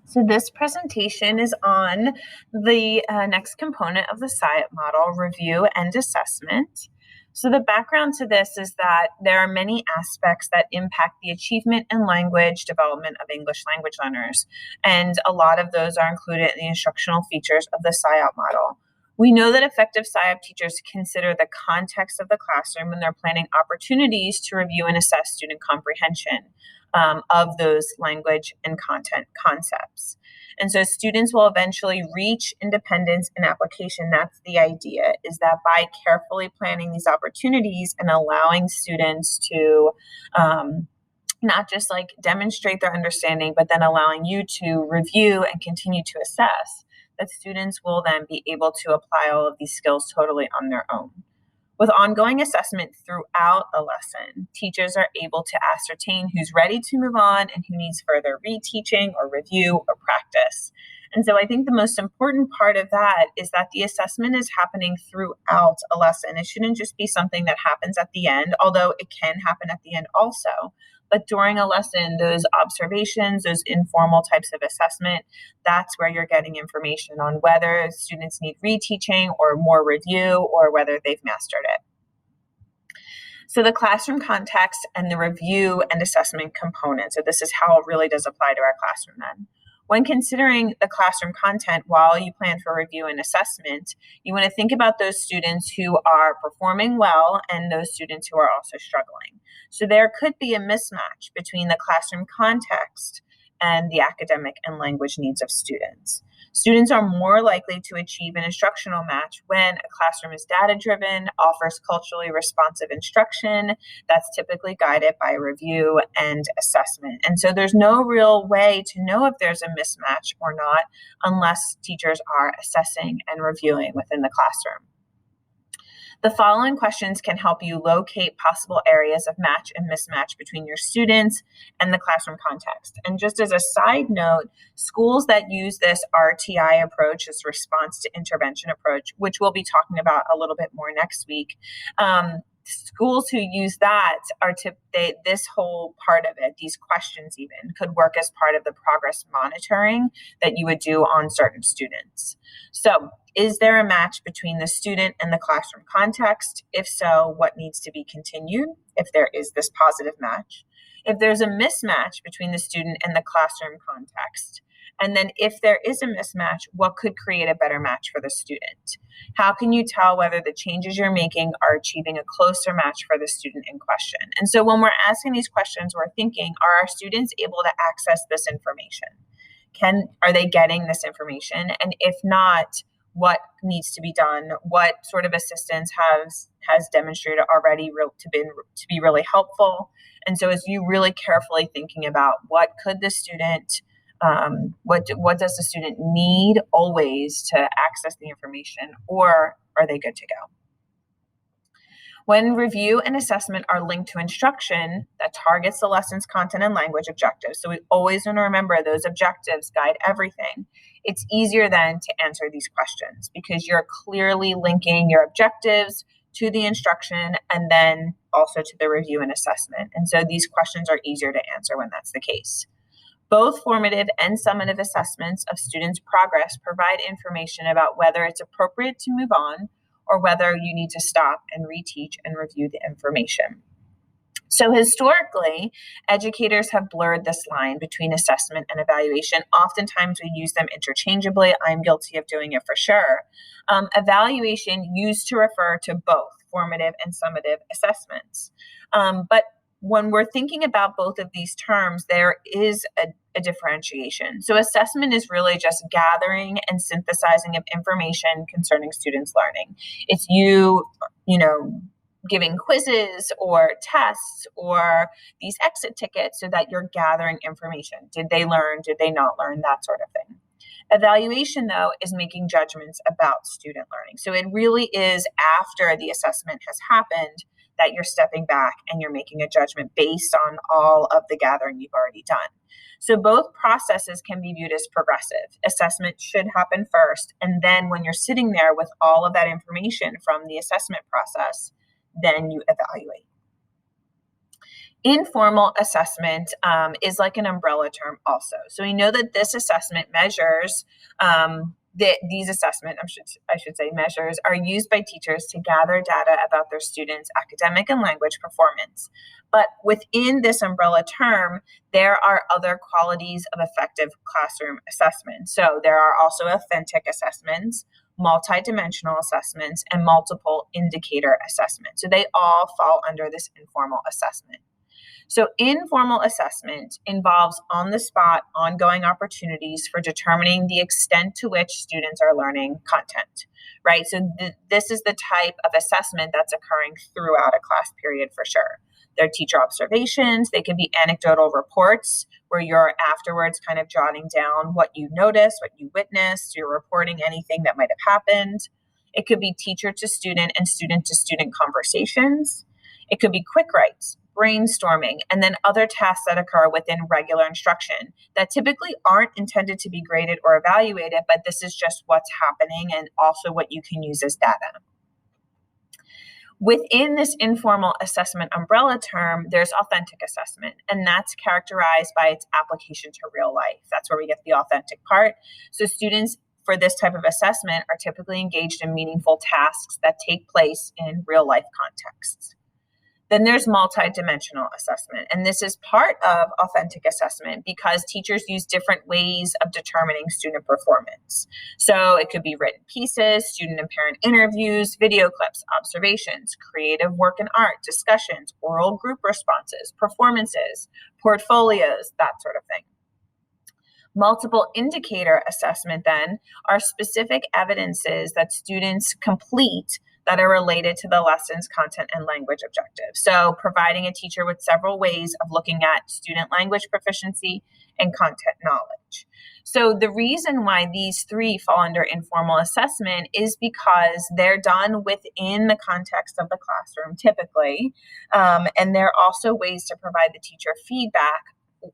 So this presentation is on the next component of the SIOP model, review and assessment. So the background to this is that there are many aspects that impact the achievement and language development of English language learners. And a lot of those are included in the instructional features of the SIOP model. We know that effective SIOP teachers consider the context of the classroom when they're planning opportunities to review and assess student comprehension of those language and content concepts. And so students will eventually reach independence in application. That's the idea, is that by carefully planning these opportunities and allowing students to not just like demonstrate their understanding, but then allowing you to review and continue to assess, that students will then be able to apply all of these skills totally on their own. With ongoing assessment throughout a lesson, teachers are able to ascertain who's ready to move on and who needs further reteaching or review or practice. And so I think the most important part of that is that the assessment is happening throughout a lesson. It shouldn't just be something that happens at the end, although it can happen at the end also. But during a lesson, those observations, those informal types of assessment, that's where you're getting information on whether students need reteaching or more review or whether they've mastered it. So the classroom context and the review and assessment component. So this is how it really does apply to our classroom then. When considering the classroom content while you plan for review and assessment, you want to think about those students who are performing well and those students who are also struggling. So there could be a mismatch between the classroom context and the academic and language needs of students. Students are more likely to achieve an instructional match when a classroom is data-driven, offers culturally responsive instruction that's typically guided by review and assessment. And so there's no real way to know if there's a mismatch or not unless teachers are assessing and reviewing within the classroom. The following questions can help you locate possible areas of match and mismatch between your students and the classroom context. And just as a side note, schools that use this RTI approach, this response to intervention approach, which we'll be talking about a little bit more next week, schools who use that are this whole part of it, these questions even, could work as part of the progress monitoring that you would do on certain students. So, is there a match between the student and the classroom context? If so, what needs to be continued if there is this positive match? If there's a mismatch between the student and the classroom context, and then if there is a mismatch, what could create a better match for the student? How can you tell whether the changes you're making are achieving a closer match for the student in question? And so when we're asking these questions, we're thinking, are our students able to access this information? Are they getting this information? And if not, what needs to be done? What sort of assistance has demonstrated already to be really helpful? And so as you really carefully thinking about what could the student what does the student need always to access the information, or are they good to go? When review and assessment are linked to instruction that targets the lesson's content and language objectives, so we always want to remember those objectives guide everything, it's easier then to answer these questions because you're clearly linking your objectives to the instruction and then also to the review and assessment. And so these questions are easier to answer when that's the case. Both formative and summative assessments of students' progress provide information about whether it's appropriate to move on or whether you need to stop and reteach and review the information. So historically, educators have blurred this line between assessment and evaluation. Oftentimes we use them interchangeably. I'm guilty of doing it for sure. Evaluation used to refer to both formative and summative assessments. But when we're thinking about both of these terms, there is a differentiation. So assessment is really just gathering and synthesizing of information concerning students' learning. It's you giving quizzes or tests or these exit tickets so that you're gathering information. Did they learn? Did they not learn? That sort of thing. Evaluation, though, is making judgments about student learning. So it really is after the assessment has happened that you're stepping back and you're making a judgment based on all of the gathering you've already done. So both processes can be viewed as progressive. Assessment should happen first, and then when you're sitting there with all of that information from the assessment process, then you evaluate. Informal assessment is like an umbrella term also. So we know that this assessment measures these assessment, I should say, measures are used by teachers to gather data about their students' academic and language performance. But within this umbrella term, there are other qualities of effective classroom assessment. So there are also authentic assessments, multidimensional assessments, and multiple indicator assessments. So they all fall under this informal assessment. So informal assessment involves on-the-spot, ongoing opportunities for determining the extent to which students are learning content, right? So this is the type of assessment that's occurring throughout a class period for sure. There are teacher observations. They can be anecdotal reports where you're afterwards kind of jotting down what you noticed, what you witnessed. You're reporting anything that might have happened. It could be teacher to student and student to student conversations. It could be quick writes, brainstorming, and then other tasks that occur within regular instruction that typically aren't intended to be graded or evaluated, but this is just what's happening and also what you can use as data. Within this informal assessment umbrella term, there's authentic assessment, and that's characterized by its application to real life. That's where we get the authentic part. So students for this type of assessment are typically engaged in meaningful tasks that take place in real life contexts. Then there's multidimensional assessment, and this is part of authentic assessment because teachers use different ways of determining student performance. So it could be written pieces, student and parent interviews, video clips, observations, creative work and art, discussions, oral group responses, performances, portfolios, that sort of thing. Multiple indicator assessment then are specific evidences that students complete that are related to the lesson's content and language objectives. So providing a teacher with several ways of looking at student language proficiency and content knowledge. So the reason why these three fall under informal assessment is because they're done within the context of the classroom typically, and they're also ways to provide the teacher feedback.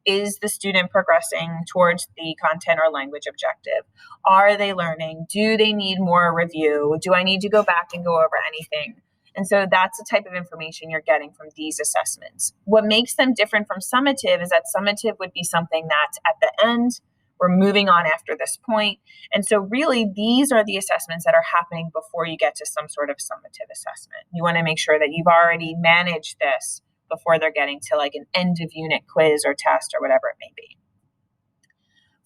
Is the student progressing towards the content or language objective? Are they learning? Do they need more review? Do I need to go back and go over anything? And so that's the type of information you're getting from these assessments. What makes them different from summative is that summative would be something that's at the end. We're moving on after this point. And so really, these are the assessments that are happening before you get to some sort of summative assessment. You want to make sure that you've already managed this before they're getting to like an end of unit quiz or test or whatever it may be.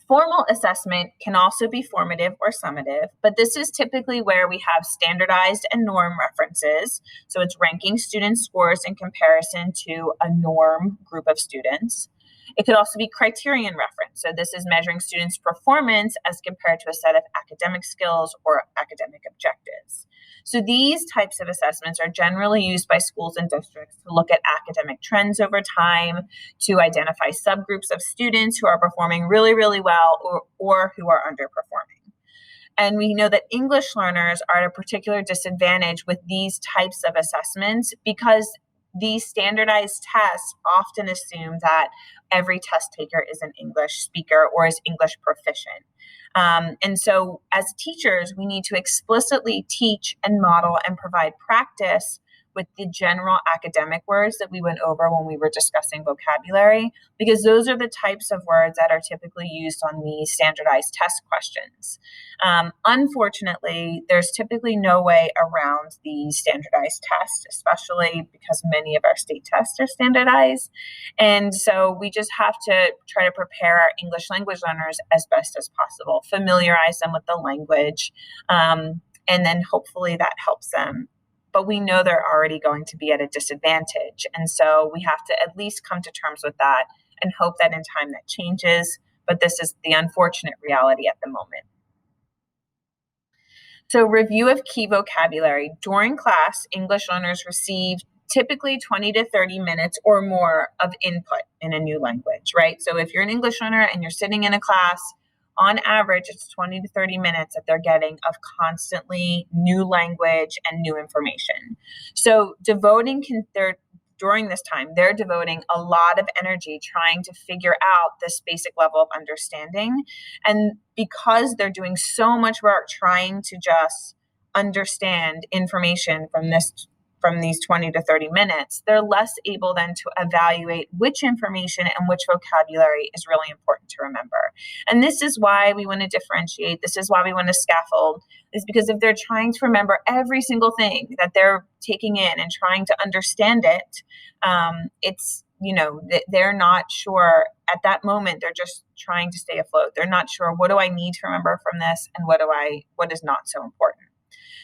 Formal assessment can also be formative or summative, but this is typically where we have standardized and norm references. So it's ranking student scores in comparison to a norm group of students. It could also be criterion reference. So this is measuring students' performance as compared to a set of academic skills or academic objectives. So these types of assessments are generally used by schools and districts to look at academic trends over time, to identify subgroups of students who are performing really, really well or who are underperforming. And we know that English learners are at a particular disadvantage with these types of assessments because these standardized tests often assume that every test taker is an English speaker or is English proficient. And so as teachers, we need to explicitly teach and model and provide practice with the general academic words that we went over when we were discussing vocabulary, because those are the types of words that are typically used on these standardized test questions. Unfortunately, there's typically no way around the standardized test, especially because many of our state tests are standardized. And so we just have to try to prepare our English language learners as best as possible, familiarize them with the language, and then hopefully that helps them. But we know they're already going to be at a disadvantage. And so we have to at least come to terms with that and hope that in time that changes. But this is the unfortunate reality at the moment. So review of key vocabulary. During class, English learners receive typically 20 to 30 minutes or more of input in a new language, right? So if you're an English learner and you're sitting in a class, on average, it's 20 to 30 minutes that they're getting of constantly new language and new information. So during this time, they're devoting a lot of energy trying to figure out this basic level of understanding. And because they're doing so much work trying to just understand information from this from these 20 to 30 minutes, they're less able then to evaluate which information and which vocabulary is really important to remember. And this is why we want to differentiate. This is why we want to scaffold, is because if they're trying to remember every single thing that they're taking in and trying to understand it, it's, they're not sure at that moment. They're just trying to stay afloat. They're not sure, what do I need to remember from this, and what is not so important.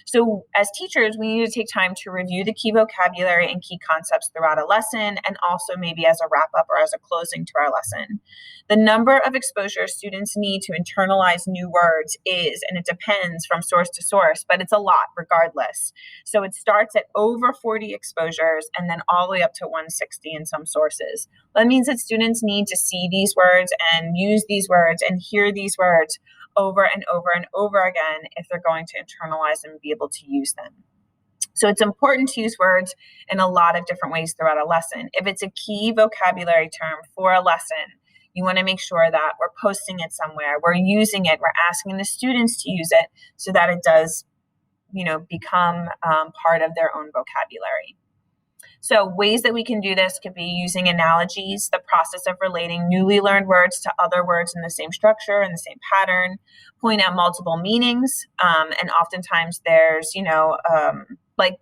So as teachers, we need to take time to review the key vocabulary and key concepts throughout a lesson, and also maybe as a wrap up or as a closing to our lesson. The number of exposures students need to internalize new words and it depends from source to source, but it's a lot regardless. So it starts at over 40 exposures and then all the way up to 160 in some sources. That means that students need to see these words and use these words and hear these words over and over and over again if they're going to internalize them and be able to use them. So it's important to use words in a lot of different ways throughout a lesson. If it's a key vocabulary term for a lesson, you want to make sure that we're posting it somewhere, we're using it, we're asking the students to use it so that it does, become part of their own vocabulary. So ways that we can do this could be using analogies, the process of relating newly learned words to other words in the same structure and the same pattern, point out multiple meanings. And oftentimes there's, like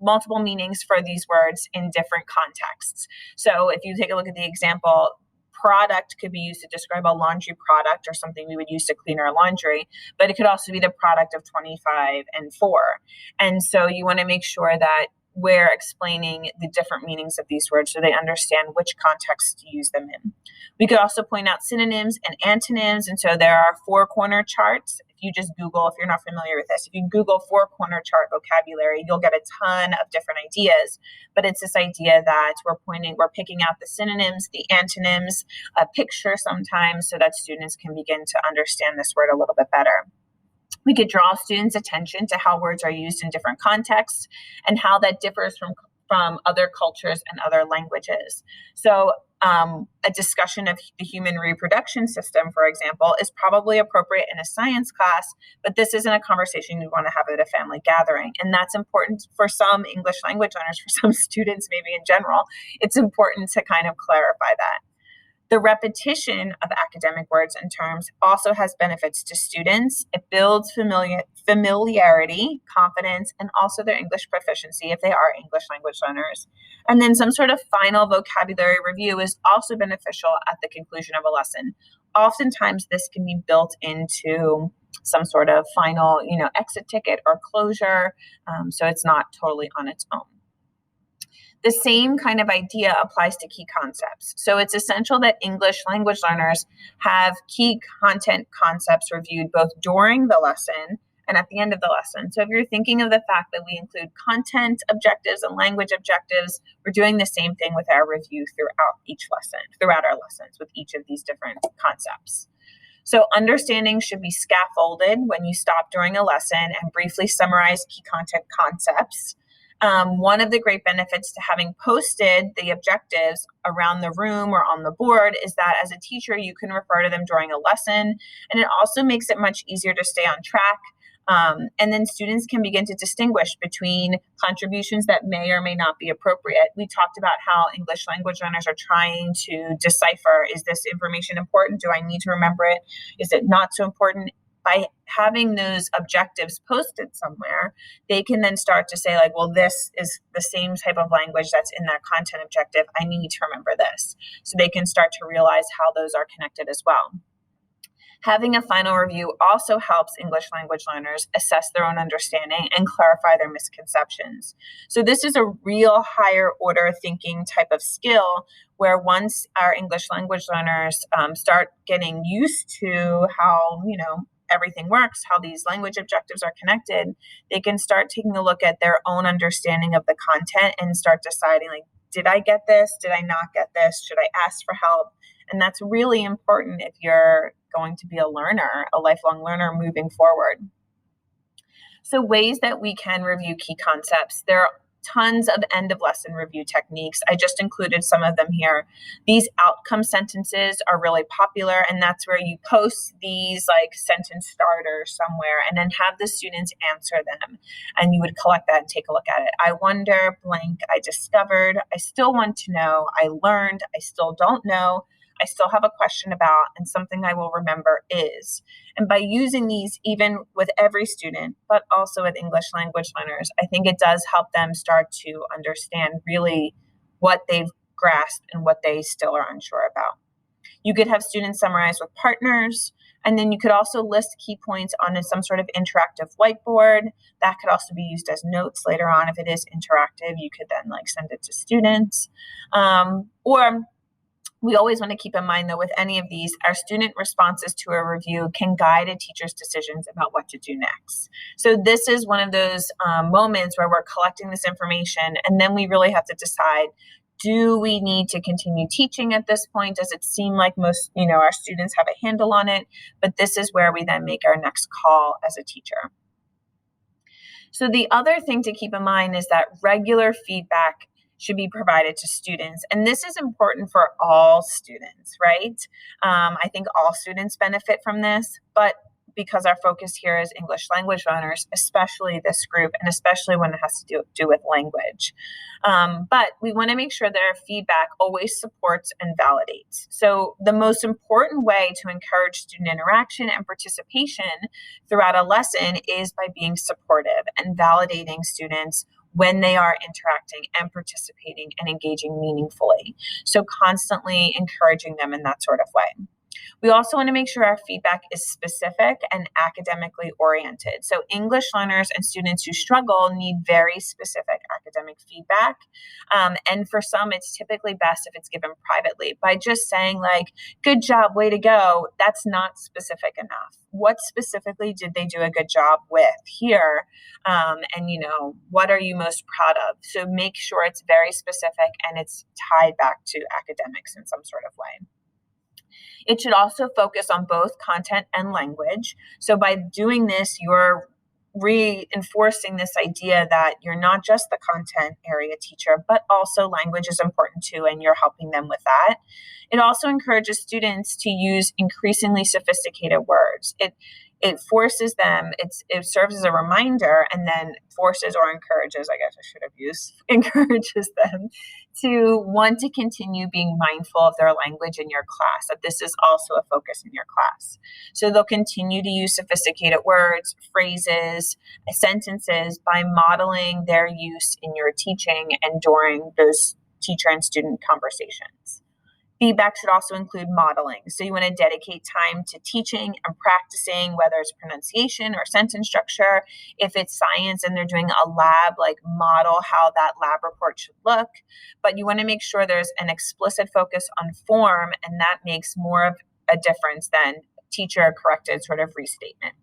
multiple meanings for these words in different contexts. So if you take a look at the example, product could be used to describe a laundry product or something we would use to clean our laundry, but it could also be the product of 25 and 4. And so you want to make sure that we're explaining the different meanings of these words so they understand which context to use them in. We could also point out synonyms and antonyms. And so there are 4-corner charts. If you just Google, if you're not familiar with this, if you Google 4-corner chart vocabulary, you'll get a ton of different ideas. But it's this idea that we're picking out the synonyms, the antonyms, a picture sometimes so that students can begin to understand this word a little bit better. We could draw students' attention to how words are used in different contexts and how that differs from other cultures and other languages. So a discussion of the human reproduction system, for example, is probably appropriate in a science class, but this isn't a conversation you want to have at a family gathering. And that's important for some English language learners, for some students, maybe in general. It's important to kind of clarify that. The repetition of academic words and terms also has benefits to students. It builds familiarity, confidence, and also their English proficiency if they are English language learners. And then some sort of final vocabulary review is also beneficial at the conclusion of a lesson. Oftentimes, this can be built into some sort of final, exit ticket or closure, so it's not totally on its own. The same kind of idea applies to key concepts. So it's essential that English language learners have key content concepts reviewed both during the lesson and at the end of the lesson. So if you're thinking of the fact that we include content objectives and language objectives, we're doing the same thing with our review throughout our lessons with each of these different concepts. So understanding should be scaffolded when you stop during a lesson and briefly summarize key content concepts. One of the great benefits to having posted the objectives around the room or on the board is that as a teacher, you can refer to them during a lesson, and it also makes it much easier to stay on track. And then students can begin to distinguish between contributions that may or may not be appropriate. We talked about how English language learners are trying to decipher, is this information important? Do I need to remember it? Is it not so important? By having those objectives posted somewhere, they can then start to say, like, well, this is the same type of language that's in that content objective. I need to remember this. So they can start to realize how those are connected as well. Having a final review also helps English language learners assess their own understanding and clarify their misconceptions. So this is a real higher order thinking type of skill where once our English language learners start getting used to how, everything works, how these language objectives are connected, they can start taking a look at their own understanding of the content and start deciding, like, did I get this? Did I not get this? Should I ask for help? And that's really important if you're going to be a lifelong learner moving forward. So ways that we can review key concepts. There are tons of end of lesson review techniques. I just included some of them here. These outcome sentences are really popular, and that's where you post these like sentence starters somewhere and then have the students answer them. And you would collect that and take a look at it. I wonder, blank, I discovered, I still want to know, I learned, I still don't know, I still have a question about, and something I will remember is. And by using these, even with every student, but also with English language learners, I think it does help them start to understand really what they've grasped and what they still are unsure about. You could have students summarize with partners, and then you could also list key points on some sort of interactive whiteboard. That could also be used as notes later on. If it is interactive, you could then like send it to students. Or we always want to keep in mind, though, with any of these, our student responses to a review can guide a teacher's decisions about what to do next. So this is one of those moments where we're collecting this information, and then we really have to decide, do we need to continue teaching at this point? Does it seem like most, our students have a handle on it? But this is where we then make our next call as a teacher. So the other thing to keep in mind is that regular feedback should be provided to students. And this is important for all students, right? I think all students benefit from this, but because our focus here is English language learners, especially this group, and especially when it has to do with language. But we want to make sure that our feedback always supports and validates. So the most important way to encourage student interaction and participation throughout a lesson is by being supportive and validating students when they are interacting and participating and engaging meaningfully. So constantly encouraging them in that sort of way. We also want to make sure our feedback is specific and academically oriented. So English learners and students who struggle need very specific academic feedback. And for some, it's typically best if it's given privately. By just saying like, good job, way to go, that's not specific enough. What specifically did they do a good job with here? And what are you most proud of? So make sure it's very specific and it's tied back to academics in some sort of way. It should also focus on both content and language. So by doing this, you're reinforcing this idea that you're not just the content area teacher, but also language is important too, and you're helping them with that. It also encourages students to use increasingly sophisticated words. It forces them, it serves as a reminder, and then forces or encourages, I guess I should have used, encourages them to want to continue being mindful of their language in your class, that this is also a focus in your class. So they'll continue to use sophisticated words, phrases, sentences by modeling their use in your teaching and during those teacher and student conversations. Feedback should also include modeling. So you want to dedicate time to teaching and practicing, whether it's pronunciation or sentence structure. If it's science and they're doing a lab, like model how that lab report should look. But you want to make sure there's an explicit focus on form, and that makes more of a difference than teacher corrected sort of restatement.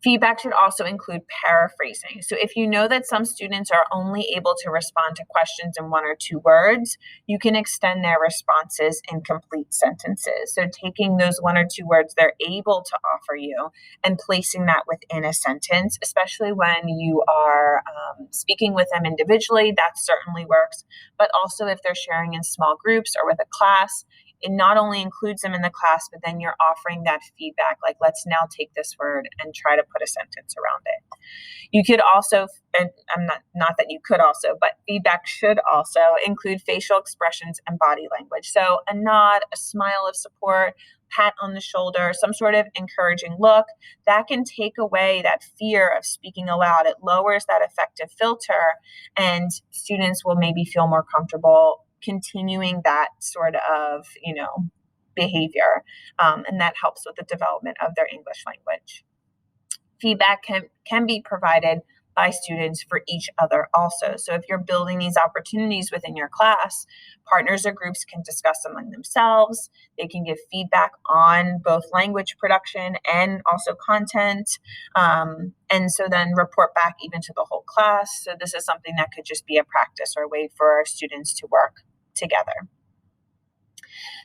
Feedback should also include paraphrasing. So if you know that some students are only able to respond to questions in 1 or 2 words, you can extend their responses in complete sentences. So taking those 1 or 2 words they're able to offer you and placing that within a sentence, especially when you are speaking with them individually, that certainly works. But also if they're sharing in small groups or with a class, it not only includes them in the class, but then you're offering that feedback, like let's now take this word and try to put a sentence around it. You could also, and I'm not that you could also, but feedback should also include facial expressions and body language. So a nod, a smile of support, pat on the shoulder, some sort of encouraging look, that can take away that fear of speaking aloud. It lowers that affective filter, and students will maybe feel more comfortable continuing that sort of, behavior. And that helps with the development of their English language. Feedback can be provided by students for each other also. So if you're building these opportunities within your class, partners or groups can discuss among themselves. They can give feedback on both language production and also content. And so then report back even to the whole class. So this is something that could just be a practice or a way for our students to work together.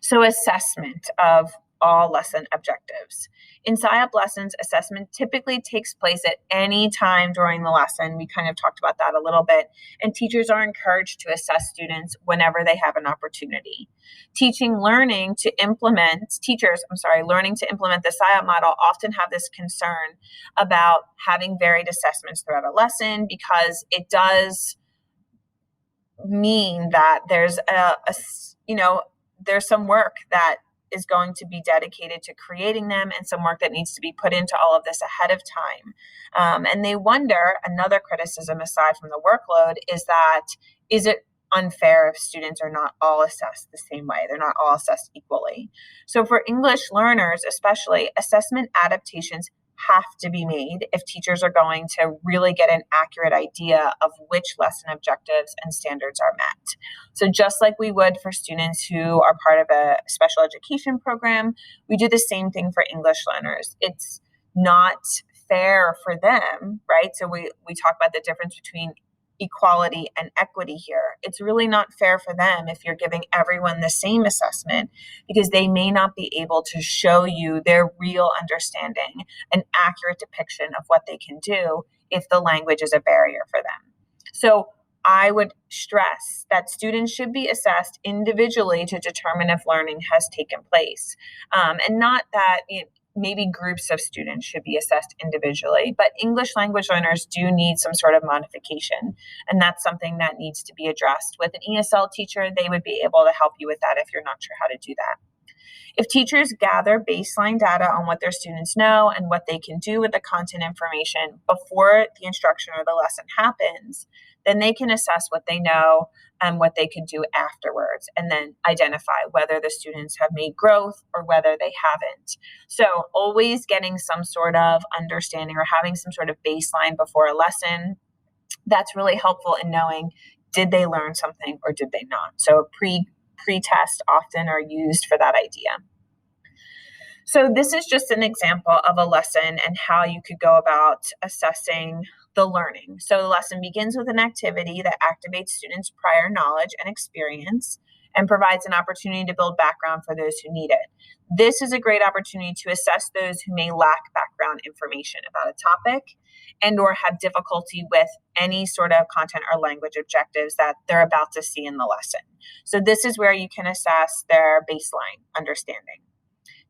So assessment of all lesson objectives. In SciUp lessons, assessment typically takes place at any time during the lesson. We kind of talked about that a little bit, and teachers are encouraged to assess students whenever they have an opportunity. Learning to implement the SciUp model often have this concern about having varied assessments throughout a lesson, because it does mean that there's there's some work that is going to be dedicated to creating them, and some work that needs to be put into all of this ahead of time. And they wonder, another criticism aside from the workload is it unfair if students are not all assessed the same way? They're not all assessed equally. So for English learners, especially, assessment adaptations have to be made if teachers are going to really get an accurate idea of which lesson objectives and standards are met. So just like we would for students who are part of a special education program, we do the same thing for English learners. It's not fair for them, right? So we talk about the difference between equality and equity here. It's really not fair for them if you're giving everyone the same assessment, because they may not be able to show you their real understanding, an accurate depiction of what they can do, if the language is a barrier for them. So I would stress that students should be assessed individually to determine if learning has taken place, and not that maybe groups of students should be assessed individually, but English language learners do need some sort of modification. And that's something that needs to be addressed. With an ESL teacher, they would be able to help you with that if you're not sure how to do that. If teachers gather baseline data on what their students know and what they can do with the content information before the instruction or the lesson happens, then they can assess what they know and what they can do afterwards, and then identify whether the students have made growth or whether they haven't. So always getting some sort of understanding or having some sort of baseline before a lesson, that's really helpful in knowing, did they learn something or did they not? So pre-test often are used for that idea. So this is just an example of a lesson and how you could go about assessing the learning. So the lesson begins with an activity that activates students' prior knowledge and experience and provides an opportunity to build background for those who need it. This is a great opportunity to assess those who may lack background information about a topic and or have difficulty with any sort of content or language objectives that they're about to see in the lesson. So this is where you can assess their baseline understanding.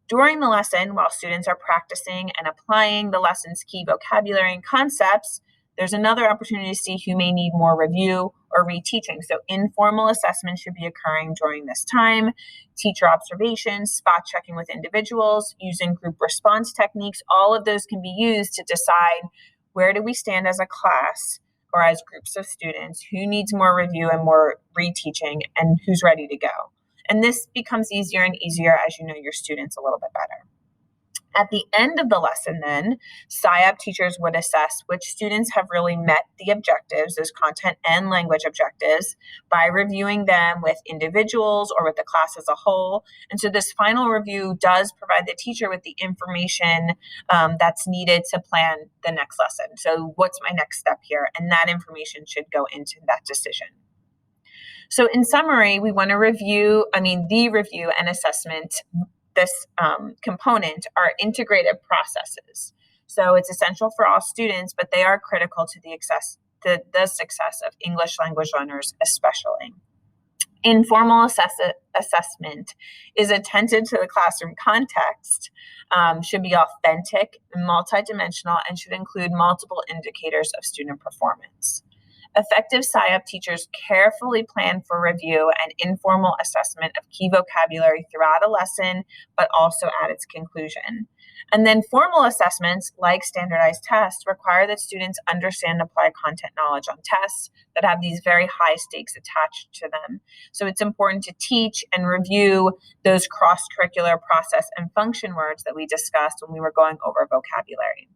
During the lesson, while students are practicing and applying the lesson's key vocabulary and concepts, there's another opportunity to see who may need more review or reteaching. So informal assessment should be occurring during this time. Teacher observations, spot checking with individuals, using group response techniques, all of those can be used to decide, where do we stand as a class or as groups of students, who needs more review and more reteaching, and who's ready to go. And this becomes easier and easier as you know your students a little bit better. At the end of the lesson then, SciUp teachers would assess which students have really met the objectives, those content and language objectives, by reviewing them with individuals or with the class as a whole. And so this final review does provide the teacher with the information that's needed to plan the next lesson. So what's my next step here? And that information should go into that decision. So in summary, we want to the review and assessment, this component, are integrated processes. So it's essential for all students, but they are critical to the success of English language learners especially. Informal assessment is attentive to the classroom context, should be authentic, multidimensional, and should include multiple indicators of student performance. Effective SciUp teachers carefully plan for review and informal assessment of key vocabulary throughout a lesson, but also at its conclusion. And then formal assessments, like standardized tests, require that students understand and apply content knowledge on tests that have these very high stakes attached to them. So it's important to teach and review those cross-curricular process and function words that we discussed when we were going over vocabulary.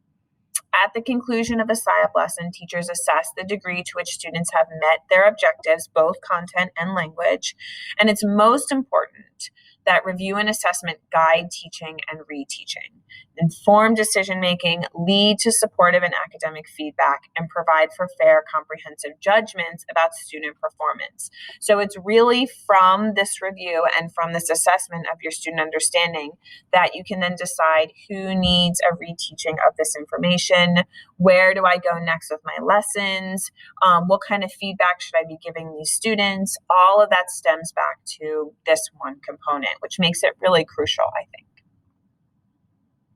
At the conclusion of a SciUp lesson, teachers assess the degree to which students have met their objectives, both content and language. And it's most important that review and assessment guide teaching and reteaching. inform decision making, lead to supportive and academic feedback, and provide for fair, comprehensive judgments about student performance. So it's really from this review and from this assessment of your student understanding that you can then decide who needs a reteaching of this information, where do I go next with my lessons, what kind of feedback should I be giving these students. All of that stems back to this one component, which makes it really crucial, I think.